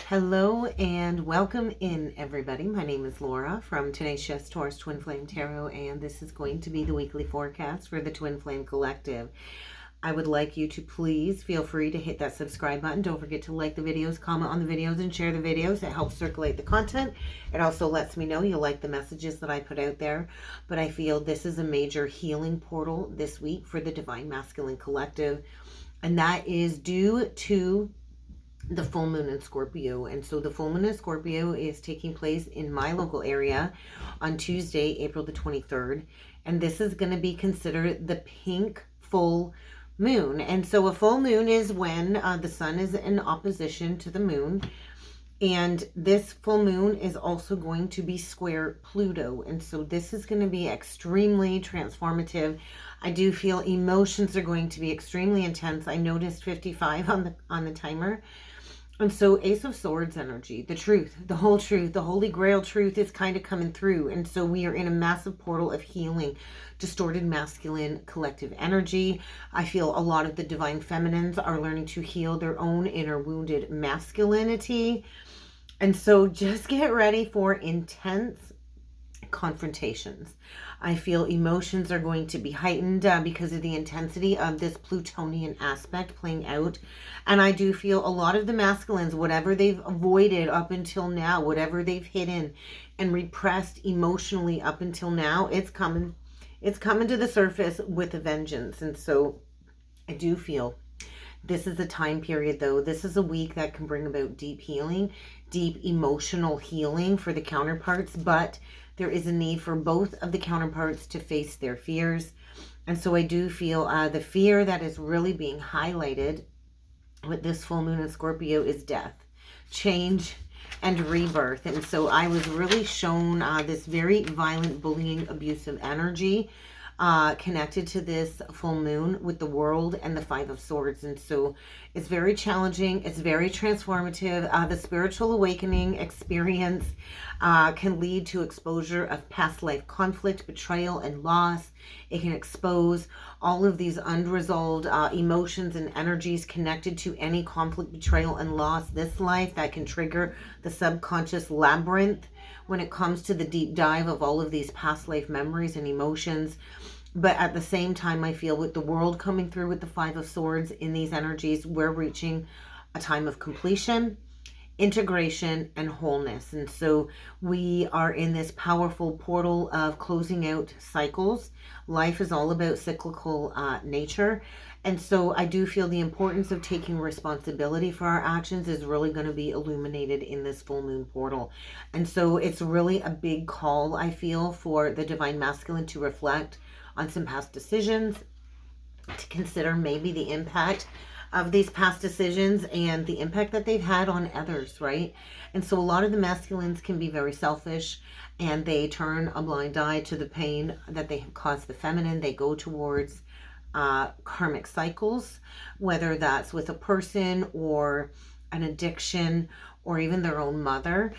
Hello and welcome in, everybody. My name is Laura from Tenacious Taurus Twin Flame Tarot, and this is going to be the weekly forecast for the Twin Flame Collective. I would like you to please feel free to hit that subscribe button. Don't forget to like the videos, comment on the videos, and share the videos. It helps circulate the content. It also lets me know you like the messages that I put out there. But I feel this is a major healing portal this week for the Divine Masculine Collective, and that is due to the full moon in Scorpio. And so the full moon in Scorpio is taking place in my local area on Tuesday, April the 23rd. And this is going to be considered the pink full moon. And so a full moon is when the sun is in opposition to the moon. And this full moon is also going to be square Pluto. And so this is going to be extremely transformative. I do feel emotions are going to be extremely intense. I noticed 55 on the timer. And so Ace of Swords energy, the truth, the whole truth, the Holy Grail truth is kind of coming through. And so we are in a massive portal of healing, distorted masculine collective energy. I feel a lot of the divine feminines are learning to heal their own inner wounded masculinity. And so just get ready for intense confrontations. I feel emotions are going to be heightened because of the intensity of this Plutonian aspect playing out. And I do feel a lot of the masculines, whatever they've avoided up until now, whatever they've hidden and repressed emotionally up until now, it's coming to the surface with a vengeance. And so I do feel this is a time period, though. This is a week that can bring about deep healing, deep emotional healing for the counterparts, but there is a need for both of the counterparts to face their fears. And so I do feel the fear that is really being highlighted with this full moon in Scorpio is death, change, and rebirth. And so I was really shown this very violent, bullying, abusive energy connected to this full moon with the World and the Five of Swords. And so it's very challenging. It's very transformative. The spiritual awakening experience can lead to exposure of past life conflict, betrayal, and loss. It can expose all of these unresolved emotions and energies connected to any conflict, betrayal, and loss this life that can trigger the subconscious labyrinth when it comes to the deep dive of all of these past life memories and emotions. But at the same time, I feel with the World coming through with the Five of Swords in these energies, we're reaching a time of completion, integration, and wholeness. And so we are in this powerful portal of closing out cycles. Life is all about cyclical nature. And so I do feel the importance of taking responsibility for our actions is really going to be illuminated in this full moon portal. And so it's really a big call, I feel, for the Divine Masculine to reflect on some past decisions, to consider maybe the impact of these past decisions and the impact that they've had on others, right? And so a lot of the masculines can be very selfish and they turn a blind eye to the pain that they have caused the feminine. They go towards karmic cycles, whether that's with a person or an addiction or even their own mother.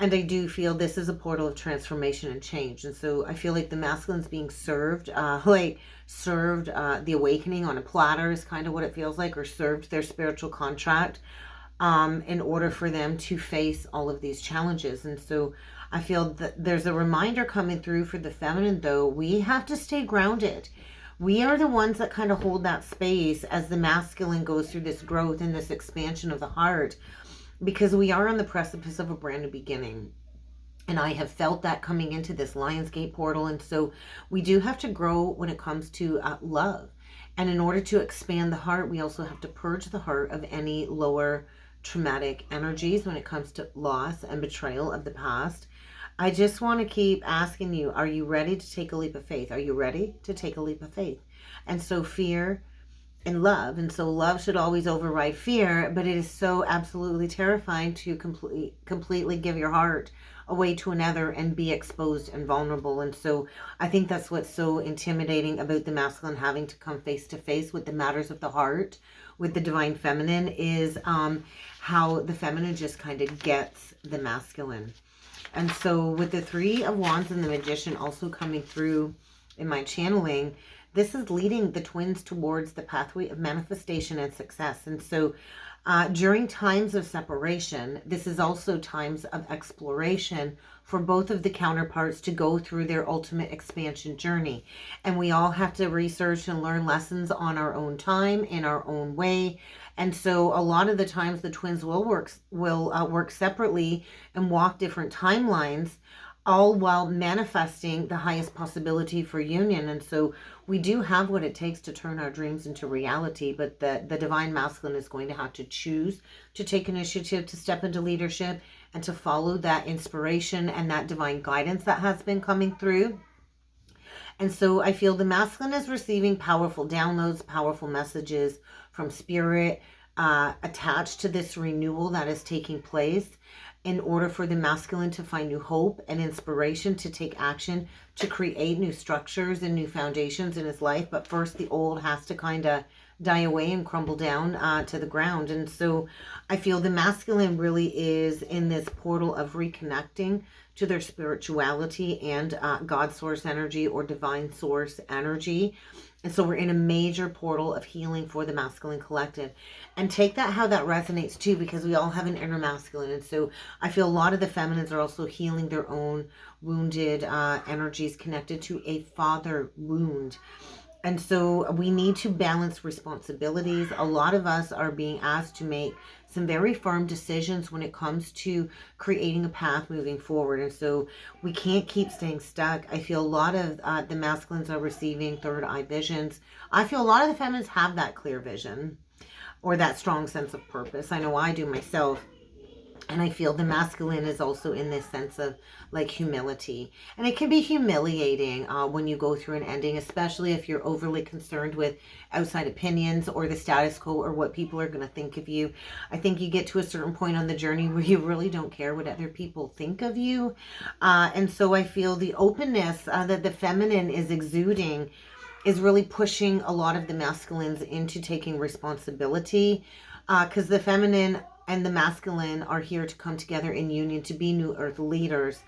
And I do feel this is a portal of transformation and change. And so I feel like the masculine's being served, the awakening on a platter is kind of what it feels like, or served their spiritual contract in order for them to face all of these challenges. And so I feel that there's a reminder coming through for the feminine, though. We have to stay grounded. We are the ones that kind of hold that space as the masculine goes through this growth and this expansion of the heart, because we are on the precipice of a brand new beginning. And I have felt that coming into this Lionsgate portal. And so we do have to grow when it comes to love. And in order to expand the heart, we also have to purge the heart of any lower traumatic energies when it comes to loss and betrayal of the past. I just want to keep asking you, are you ready to take a leap of faith? Are you ready to take a leap of faith? And so fear and love. And so love should always override fear, but it is so absolutely terrifying to completely give your heart away to another and be exposed and vulnerable. And so I think that's what's so intimidating about the masculine having to come face to face with the matters of the heart with the divine feminine is how the feminine just kind of gets the masculine. And so with the Three of Wands and the Magician also coming through in my channeling, this is leading the twins towards the pathway of manifestation and success. And so During times of separation, this is also times of exploration for both of the counterparts to go through their ultimate expansion journey. And we all have to research and learn lessons on our own time, in our own way. And so a lot of the times the twins will work separately and walk different timelines, all while manifesting the highest possibility for union. And so we do have what it takes to turn our dreams into reality, but the divine masculine is going to have to choose to take initiative, to step into leadership, and to follow that inspiration and that divine guidance that has been coming through. And so I feel the masculine is receiving powerful downloads, powerful messages from spirit, attached to this renewal that is taking place, in order for the masculine to find new hope and inspiration to take action, to create new structures and new foundations in his life. But first, the old has to kind of die away and crumble down to the ground. And so I feel the masculine really is in this portal of reconnecting to their spirituality and God source energy or divine source energy. And so we're in a major portal of healing for the masculine collective. And take that how that resonates too, because we all have an inner masculine. And so I feel a lot of the feminines are also healing their own wounded energies connected to a father wound. And so we need to balance responsibilities. A lot of us are being asked to make some very firm decisions when it comes to creating a path moving forward. And so we can't keep staying stuck. I feel a lot of the masculines are receiving third eye visions. I feel a lot of the feminines have that clear vision or that strong sense of purpose. I know I do myself. And I feel the masculine is also in this sense of like humility. And it can be humiliating when you go through an ending, especially if you're overly concerned with outside opinions or the status quo or what people are going to think of you. I think you get to a certain point on the journey where you really don't care what other people think of you. And so I feel the openness that the feminine is exuding is really pushing a lot of the masculines into taking responsibility, because the feminine and the masculine are here to come together in union to be new earth leaders.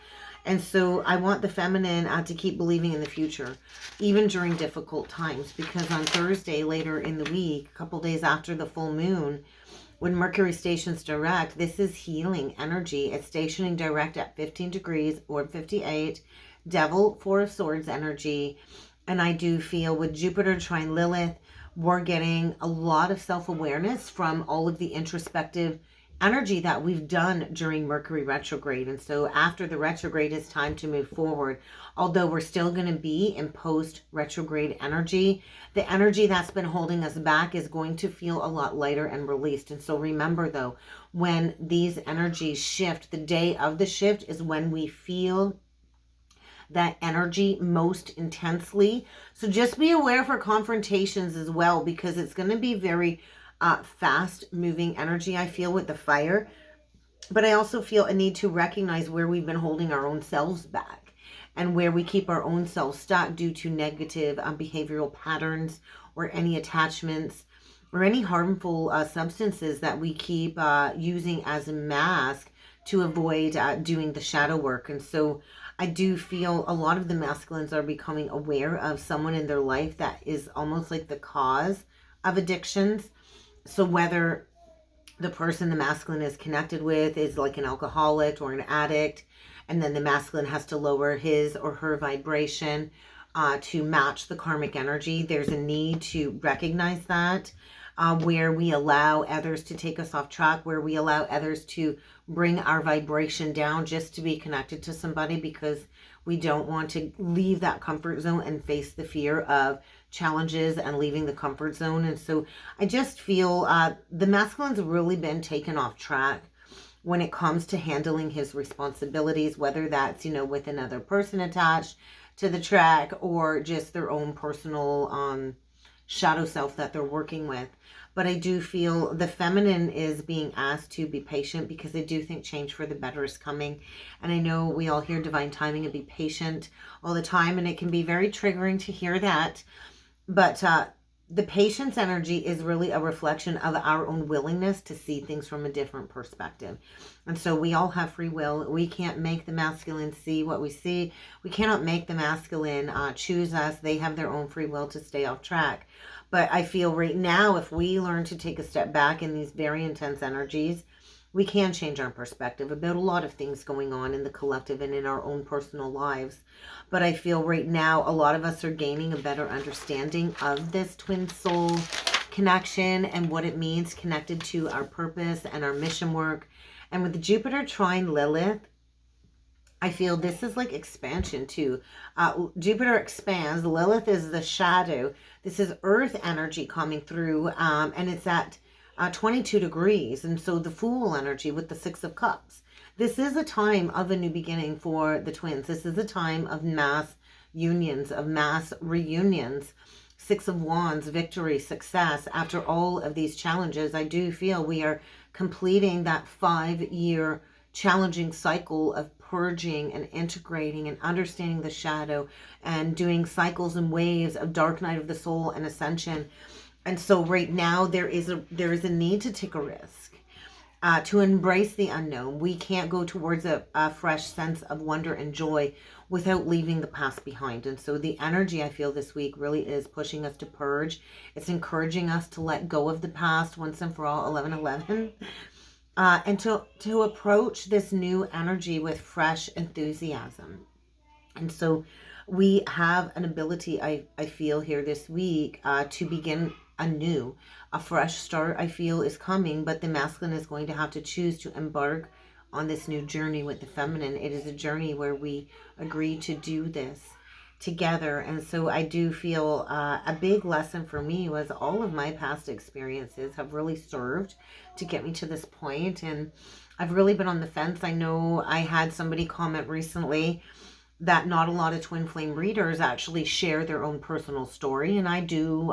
And so I want the feminine to keep believing in the future, even during difficult times, because on Thursday, later in the week, a couple days after the full moon, when Mercury stations direct, this is healing energy. It's stationing direct at 15 degrees or 58, Devil, Four of Swords energy. And I do feel with Jupiter trine Lilith, we're getting a lot of self-awareness from all of the introspective energy that we've done during Mercury retrograde. And so after the retrograde, it's time to move forward. Although we're still going to be in post retrograde energy, the energy that's been holding us back is going to feel a lot lighter and released. And so remember though, when these energies shift, the day of the shift is when we feel that energy most intensely. So just be aware for confrontations as well, because it's going to be very fast moving energy, I feel, with the fire. But I also feel a need to recognize where we've been holding our own selves back and where we keep our own selves stuck due to negative behavioral patterns or any attachments or any harmful substances that we keep using as a mask to avoid doing the shadow work. And so I do feel a lot of the masculines are becoming aware of someone in their life that is almost like the cause of addictions. So whether the person the masculine is connected with is like an alcoholic or an addict, and then the masculine has to lower his or her vibration to match the karmic energy, there's a need to recognize that, where we allow others to take us off track, where we allow others to bring our vibration down just to be connected to somebody, because we don't want to leave that comfort zone and face the fear of challenges and leaving the comfort zone. And so I just feel the masculine's really been taken off track when it comes to handling his responsibilities, whether that's, with another person attached to the track or just their own personal shadow self that they're working with. But I do feel the feminine is being asked to be patient, because I do think change for the better is coming. And I know we all hear divine timing and be patient all the time, and it can be very triggering to hear that. But the patience energy is really a reflection of our own willingness to see things from a different perspective. And so we all have free will. We can't make the masculine see what we see. We cannot make the masculine choose us. They have their own free will to stay off track. But I feel right now, if we learn to take a step back in these very intense energies, we can change our perspective about a lot of things going on in the collective and in our own personal lives. But I feel right now a lot of us are gaining a better understanding of this twin soul connection and what it means connected to our purpose and our mission work. And with Jupiter trine Lilith, I feel this is like expansion too. Jupiter expands. Lilith is the shadow. This is earth energy coming through, and it's at 22 degrees. And so the Fool energy with the Six of Cups. This is a time of a new beginning for the twins. This is a time of mass unions, of mass reunions. Six of Wands, victory, success. After all of these challenges, I do feel we are completing that 5-year challenging cycle of purging and integrating and understanding the shadow and doing cycles and waves of dark night of the soul and ascension. And so right now there is a need to take a risk, to embrace the unknown. We can't go towards a fresh sense of wonder and joy without leaving the past behind. And so the energy I feel this week really is pushing us to purge. It's encouraging us to let go of the past once and for all, 11/11, and to approach this new energy with fresh enthusiasm. And so we have an ability, I feel here this week, to begin anew. A fresh start, I feel, is coming, but the masculine is going to have to choose to embark on this new journey with the feminine. It is a journey where we agree to do this together. And so I do feel a big lesson for me was all of my past experiences have really served to get me to this point. And I've really been on the fence. I know I had somebody comment recently that not a lot of twin flame readers actually share their own personal story. And I do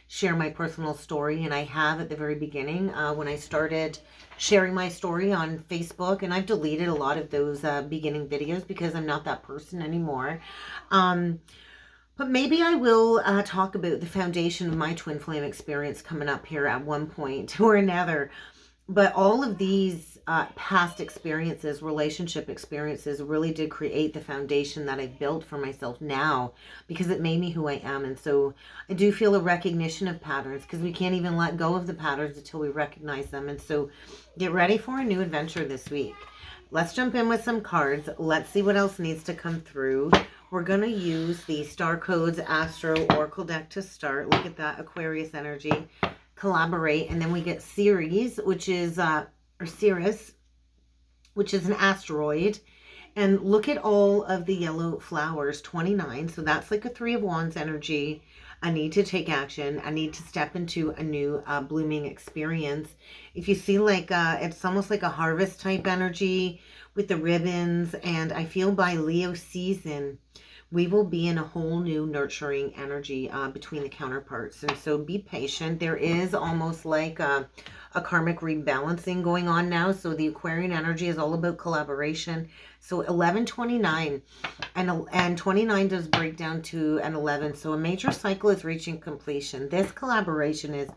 share my personal story. And I have at the very beginning when I started sharing my story on Facebook. And I've deleted a lot of those beginning videos because I'm not that person anymore. But maybe I will talk about the foundation of my twin flame experience coming up here at one point or another. But all of these past experiences, relationship experiences, really did create the foundation that I've built for myself now, because it made me who I am. And so I do feel a recognition of patterns, because we can't even let go of the patterns until we recognize them. And so get ready for a new adventure this week. Let's jump in with some cards. Let's see what else needs to come through. We're going to use the Star Codes Astro Oracle deck to start. Look at that Aquarius energy. Collaborate, and then we get Ceres, which is or Ceres, which is an asteroid. And look at all of the yellow flowers, 29. So that's like a Three of Wands energy. I need to take action. I need to step into a new blooming experience. If you see, like it's almost like a harvest type energy with the ribbons. And I feel by Leo season, we will be in a whole new nurturing energy between the counterparts. And so be patient. There is almost like a karmic rebalancing going on now. So the Aquarian energy is all about collaboration. So 11/29, and 29 does break down to an 11. So a major cycle is reaching completion. This collaboration is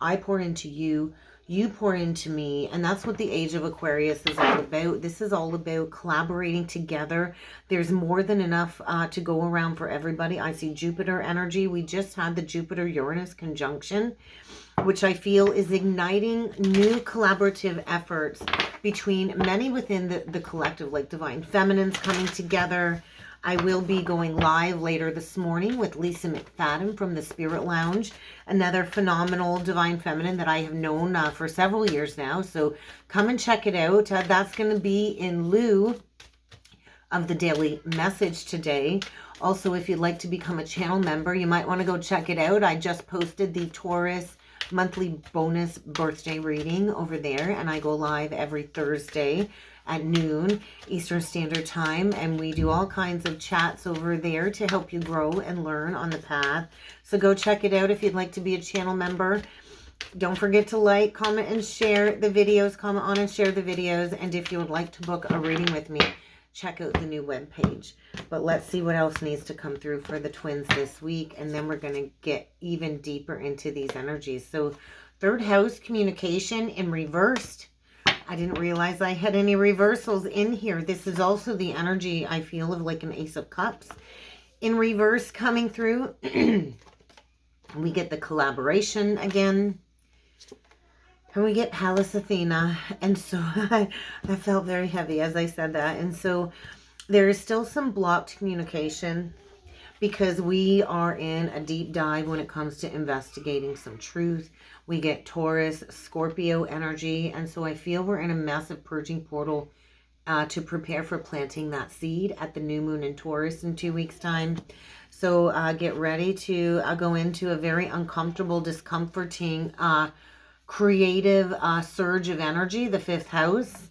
I pour into you, you pour into me, and that's what the age of Aquarius is all about. This is all about collaborating together. There's more than enough to go around for everybody. I see Jupiter energy. We just had the Jupiter-Uranus conjunction, which I feel is igniting new collaborative efforts between many within the collective, like Divine Feminines coming together. I will be going live later this morning with Lisa McFadden from the Spirit Lounge, another phenomenal Divine Feminine that I have known for several years now. So come and check it out. That's going to be in lieu of the daily message today. Also, if you'd like to become a channel member, you might want to go check it out. I just posted the Taurus monthly bonus birthday reading over there, and I go live every Thursday at noon Eastern Standard Time, and we do all kinds of chats over there to help you grow and learn on the path. So go check it out if you'd like to be a channel member. Don't forget to like, comment, and share the videos. Comment on and share the videos. And if you would like to book a reading with me, check out the new webpage. But let's see what else needs to come through for the twins this week. And then we're going to get even deeper into these energies. So third house, communication in reversed. I didn't realize I had any reversals in here. This is also the energy I feel of like an Ace of Cups in reverse coming through. We get the collaboration again. And we get Pallas Athena. And so I felt very heavy as I said that. And so there is still some blocked communication because we are in a deep dive when it comes to investigating some truth. We get Taurus, Scorpio energy. And so I feel we're in a massive purging portal to prepare for planting that seed at the new moon in Taurus in 2 weeks' time. So get ready to go into a very uncomfortable, discomforting, creative surge of energy, the fifth house,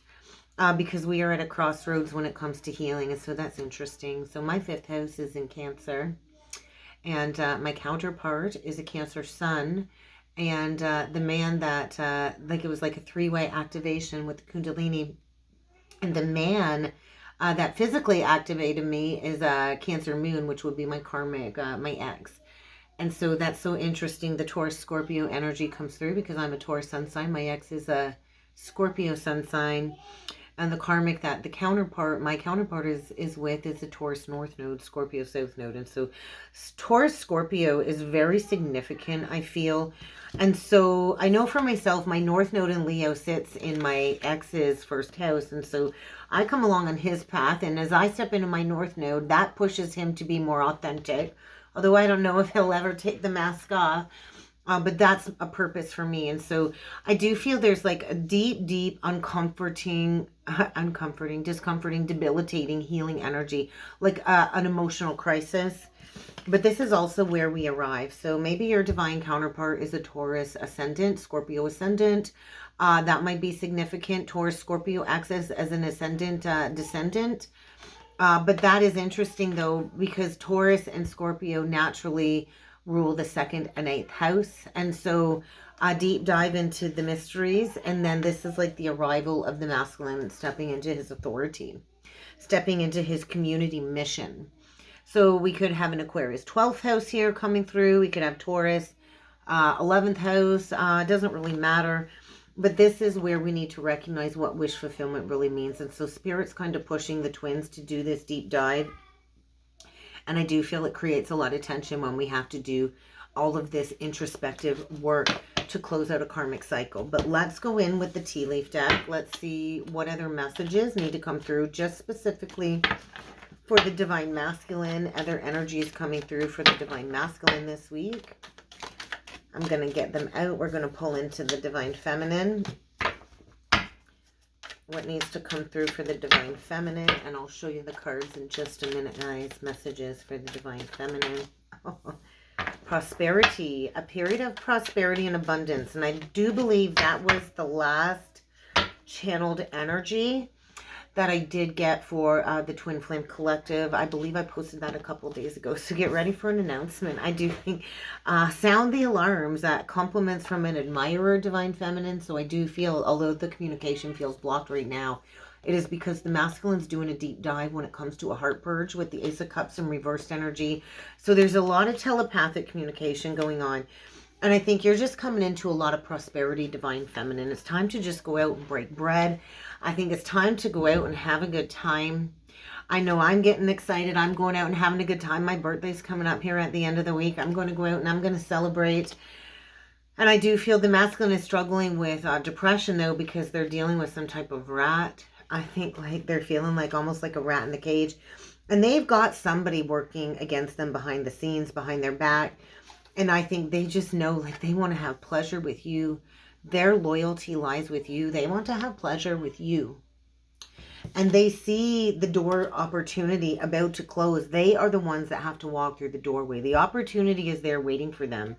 because we are at a crossroads when it comes to healing. And so that's interesting. So my fifth house is in Cancer, and my counterpart is a Cancer sun. And the man that, like it was like a three-way activation with the Kundalini. And the man that physically activated me is a Cancer moon, which would be my karmic, my ex. And so that's so interesting. The Taurus Scorpio energy comes through because I'm a Taurus sun sign. My ex is a Scorpio sun sign. And the karmic that the counterpart, my counterpart is with is the Taurus North Node, Scorpio South Node. And so Taurus Scorpio is very significant, I feel. And so I know for myself, my North Node in Leo sits in my ex's first house. And so I come along on his path. And as I step into my North Node, that pushes him to be more authentic. Although I don't know if he'll ever take the mask off. But that's a purpose for me. And so I do feel there's like a deep, deep, discomforting, debilitating, healing energy. Like an emotional crisis. But this is also where we arrive. So maybe your divine counterpart is a Taurus ascendant, Scorpio ascendant. That might be significant. Taurus Scorpio axis as an ascendant descendant. But that is interesting though, because Taurus and Scorpio naturally rule the 2nd and 8th house. And so a deep dive into the mysteries. And then this is like the arrival of the masculine stepping into his authority, stepping into his community mission. So we could have an Aquarius 12th house here coming through. We could have Taurus 11th house. It doesn't really matter. But this is where we need to recognize what wish fulfillment really means. And so Spirit's kind of pushing the twins to do this deep dive. And I do feel it creates a lot of tension when we have to do all of this introspective work to close out a karmic cycle. But let's go in with the tea leaf deck. Let's see what other messages need to come through just specifically for the Divine Masculine. Other energies coming through for the Divine Masculine this week. I'm going to get them out. We're going to pull into the Divine Feminine. What needs to come through for the Divine Feminine. And I'll show you the cards in just a minute, guys. Messages for the Divine Feminine. Prosperity. A period of prosperity and abundance. And I do believe that was the last channeled energy that I did get for the Twin Flame Collective. I believe I posted that a couple of days ago. So get ready for an announcement. I do think, sound the alarms. Compliments from an admirer, Divine Feminine. So I do feel, although the communication feels blocked right now, it is because the masculine's doing a deep dive when it comes to a heart purge with the Ace of Cups and reversed energy. So there's a lot of telepathic communication going on. And I think you're just coming into a lot of prosperity, Divine Feminine. It's time to just go out and break bread. I think it's time to go out and have a good time. I know I'm getting excited. I'm going out and having a good time. My birthday's coming up here at the end of the week. I'm going to go out and I'm going to celebrate. And I do feel the masculine is struggling with depression, though, because they're dealing with some type of rat. I think like they're feeling like almost like a rat in the cage. And they've got somebody working against them behind the scenes, behind their back. And I think they just know like they want to have pleasure with you. Their loyalty lies with you. They want to have pleasure with you. And they see the door opportunity about to close. They are the ones that have to walk through the doorway. The opportunity is there waiting for them.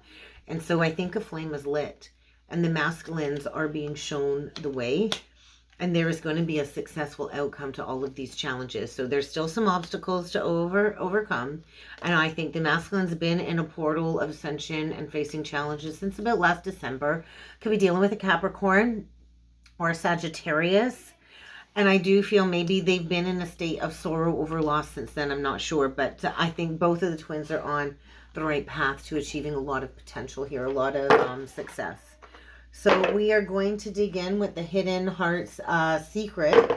And so I think a flame is lit. And the masculines are being shown the way. And there is going to be a successful outcome to all of these challenges. So there's still some obstacles to overcome. And I think the masculine's been in a portal of ascension and facing challenges since about last December. Could be dealing with a Capricorn or a Sagittarius. And I do feel maybe they've been in a state of sorrow over loss since then. I'm not sure. But I think both of the twins are on the right path to achieving a lot of potential here, a lot of success. So we are going to dig in with the hidden heart's secrets,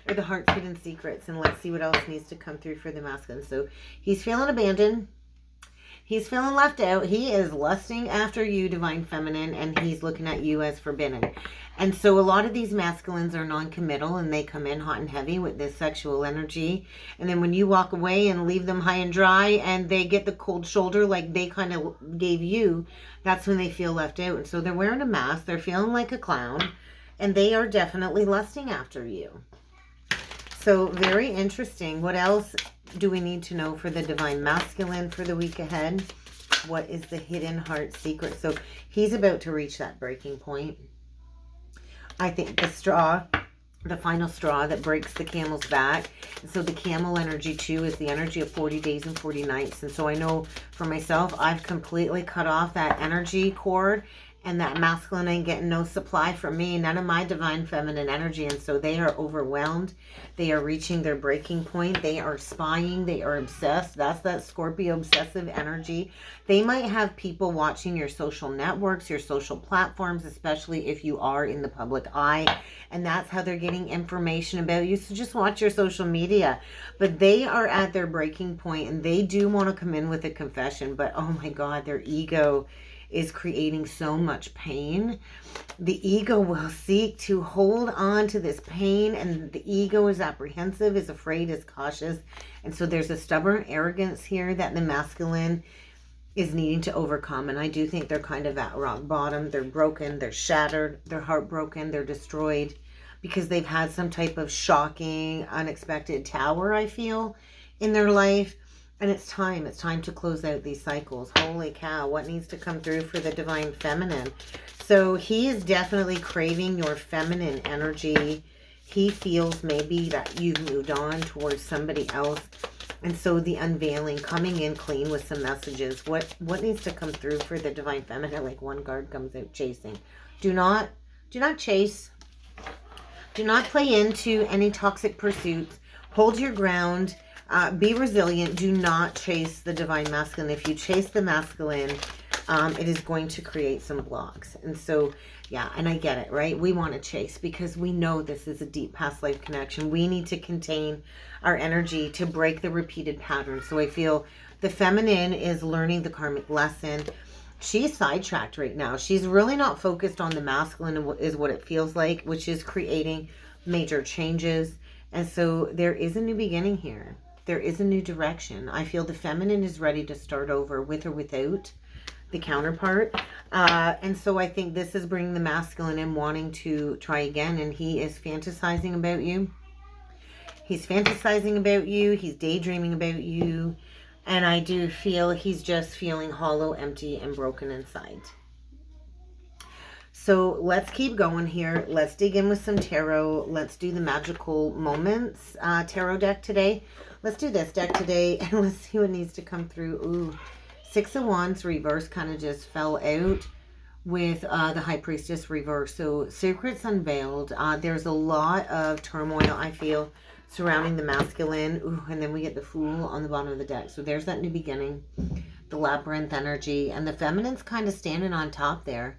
or the heart's hidden secrets, and let's see what else needs to come through for the masculine. So he's feeling abandoned. He's feeling left out. He is lusting after you, divine feminine, and he's looking at you as forbidden. And so a lot of these masculines are non-committal, and they come in hot and heavy with this sexual energy. And then when you walk away and leave them high and dry, and they get the cold shoulder like they kind of gave you, that's when they feel left out. And so they're wearing a mask. They're feeling like a clown, and they are definitely lusting after you. So very interesting. What else do we need to know for the divine masculine for the week ahead? What is the hidden heart secret? So he's about to reach that breaking point. I think the straw, the final straw that breaks the camel's back. And so the camel energy too is the energy of 40 days and 40 nights. And so I know for myself, I've completely cut off that energy cord, and that masculine ain't getting no supply from me, none of my divine feminine energy. And so they are overwhelmed. They are reaching their breaking point. They are spying. They are obsessed. That's that Scorpio obsessive energy. They might have people watching your social networks, your social platforms, especially if you are in the public eye. And that's how they're getting information about you. So just watch your social media. But they are at their breaking point, and they do want to come in with a confession. But oh my God, their ego is creating so much pain. The ego will seek to hold on to this pain, and the ego is apprehensive, is afraid, is cautious. And so there's a stubborn arrogance here that the masculine is needing to overcome. And I do think they're kind of at rock bottom. They're broken, they're shattered, they're heartbroken, they're destroyed because they've had some type of shocking, unexpected tower, I feel, in their life. And it's time to close out these cycles. Holy cow, what needs to come through for the divine feminine? So he is definitely craving your feminine energy. He feels maybe that you've moved on towards somebody else. And so the unveiling, coming in clean with some messages. What needs to come through for the divine feminine? Like one card comes out, chasing. Do not chase. Do not play into any toxic pursuits. Hold your ground. Be resilient. Do not chase the divine masculine. If you chase the masculine, it is going to create some blocks. And so, yeah, and I get it, right? We want to chase because we know this is a deep past life connection. We need to contain our energy to break the repeated pattern. So I feel the feminine is learning the karmic lesson. She's sidetracked right now. She's really not focused on the masculine, is what it feels like, which is creating major changes. And so there is a new beginning here. There is a new direction. I feel the feminine is ready to start over with or without the counterpart. And so I think this is bringing the masculine in, wanting to try again. And he is fantasizing about you. He's fantasizing about you. He's daydreaming about you. And I do feel he's just feeling hollow, empty, and broken inside. So let's keep going here. Let's dig in with some tarot. Let's do the Magical Moments tarot deck today. Let's do this deck today, and let's see what needs to come through. Ooh, Six of Wands reverse kind of just fell out with the High Priestess reverse. So secrets unveiled. There's a lot of turmoil, I feel, surrounding the masculine. Ooh, and then we get the Fool on the bottom of the deck. So there's that new beginning, the Labyrinth energy, and the feminine's kind of standing on top there.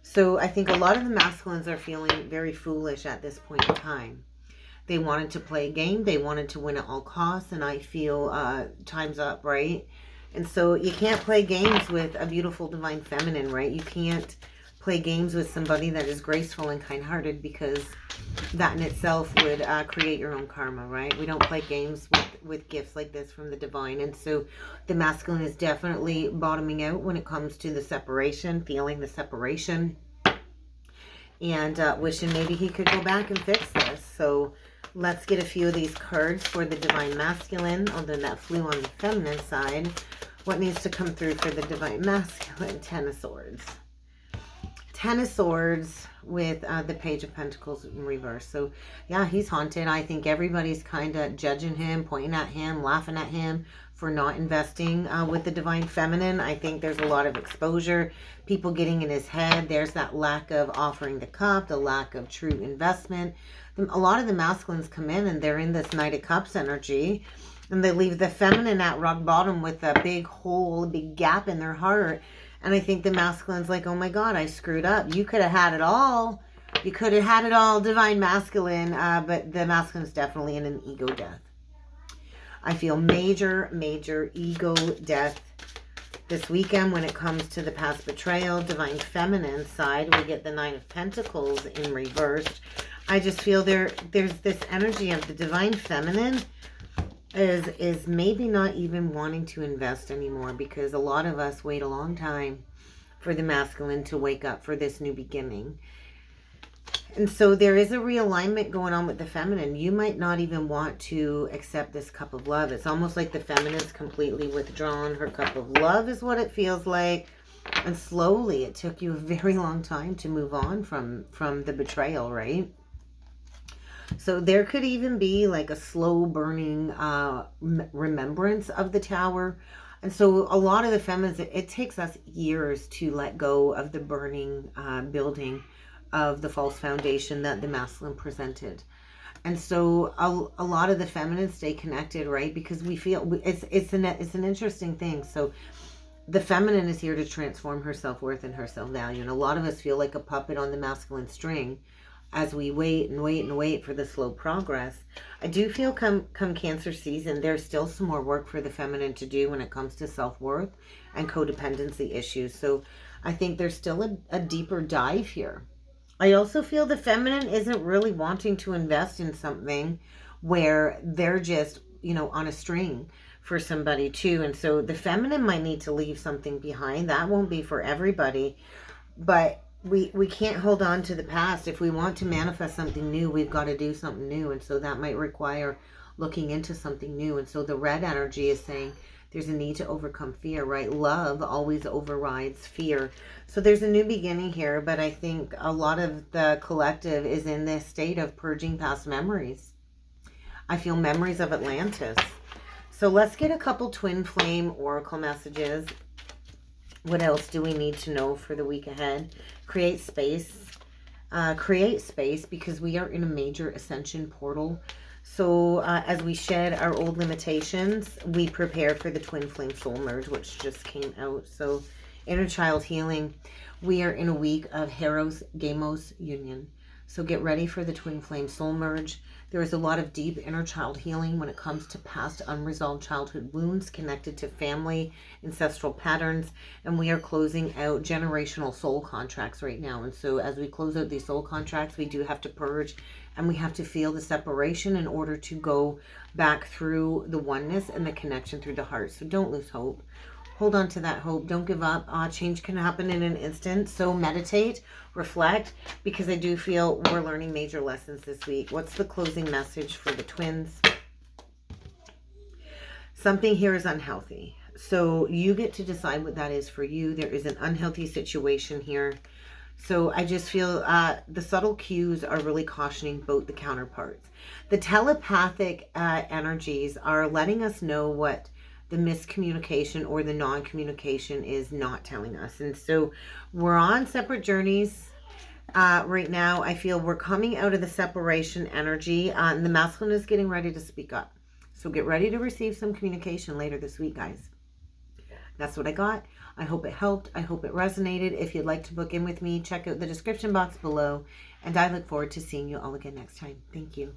So I think a lot of the masculines are feeling very foolish at this point in time. They wanted to play a game. They wanted to win at all costs. And I feel time's up, right? And so you can't play games with a beautiful divine feminine, right? You can't play games with somebody that is graceful and kind-hearted, because that in itself would create your own karma, right? We don't play games with gifts like this from the divine. And so the masculine is definitely bottoming out when it comes to the separation, feeling the separation, and wishing maybe he could go back and fix this. So let's get a few of these cards for the divine masculine, although that flew on the feminine side. What needs to come through for the divine masculine? Ten of Swords. Ten of Swords with the Page of Pentacles in reverse. So yeah, he's haunted. I think everybody's kind of judging him, pointing at him, laughing at him, for not investing with the divine feminine. I think there's a lot of exposure, people getting in his head. There's that lack of offering the cup, the lack of true investment. A lot of the masculines come in and they're in this Knight of Cups energy, and they leave the feminine at rock bottom with a big hole, a big gap in their heart. And I think the masculine's like, oh my God, I screwed up. You could have had it all. You could have had it all, divine masculine. But the masculine's definitely in an ego death. I feel major, major ego death this weekend when it comes to the past betrayal. Divine feminine side, we get the Nine of Pentacles in reversed. I just feel there's this energy of the divine feminine is maybe not even wanting to invest anymore, because a lot of us wait a long time for the masculine to wake up for this new beginning. And so there is a realignment going on with the feminine. You might not even want to accept this cup of love. It's almost like the feminine's completely withdrawn. Her cup of love is what it feels like. And slowly, it took you a very long time to move on from the betrayal, right? So there could even be like a slow burning remembrance of the Tower. And so a lot of the feminines, it takes us years to let go of the burning building of the false foundation that the masculine presented. And so a lot of the feminines stay connected, right? Because we feel it's an interesting thing. So the feminine is here to transform her self-worth and her self-value. And a lot of us feel like a puppet on the masculine string as we wait and wait and wait for the slow progress. I do feel come Cancer season, there's still some more work for the feminine to do when it comes to self-worth and codependency issues. So I think there's still a deeper dive here. I also feel the feminine isn't really wanting to invest in something where they're just, on a string for somebody too. And so the feminine might need to leave something behind. That won't be for everybody, but we can't hold on to the past. If we want to manifest something new, we've got to do something new. And so that might require looking into something new. And so the red energy is saying there's a need to overcome fear, right? Love always overrides fear. So there's a new beginning here, but I think a lot of the collective is in this state of purging past memories. I feel memories of Atlantis. So let's get a couple twin flame oracle messages. What else do we need to know for the week ahead? Create space. Create space, because we are in a major ascension portal. So as we shed our old limitations, we prepare for the twin flame soul merge, which just came out. So inner child healing. We are in a week of Eros Gamos union. So get ready for the twin flame soul merge. There is a lot of deep inner child healing when it comes to past unresolved childhood wounds connected to family, ancestral patterns, and we are closing out generational soul contracts right now. And so as we close out these soul contracts, we do have to purge, and we have to feel the separation in order to go back through the oneness and the connection through the heart. So don't lose hope. Hold on to that hope. Don't give up. Change can happen in an instant. So meditate, reflect, because I do feel we're learning major lessons this week. What's the closing message for the twins? Something here is unhealthy. So you get to decide what that is for you. There is an unhealthy situation here. So I just feel the subtle cues are really cautioning both the counterparts. The telepathic energies are letting us know what the miscommunication or the non-communication is not telling us. And so we're on separate journeys right now. I feel we're coming out of the separation energy, and the masculine is getting ready to speak up. So get ready to receive some communication later this week, guys. That's what I got. I hope it helped. I hope it resonated. If you'd like to book in with me, check out the description box below. And I look forward to seeing you all again next time. Thank you.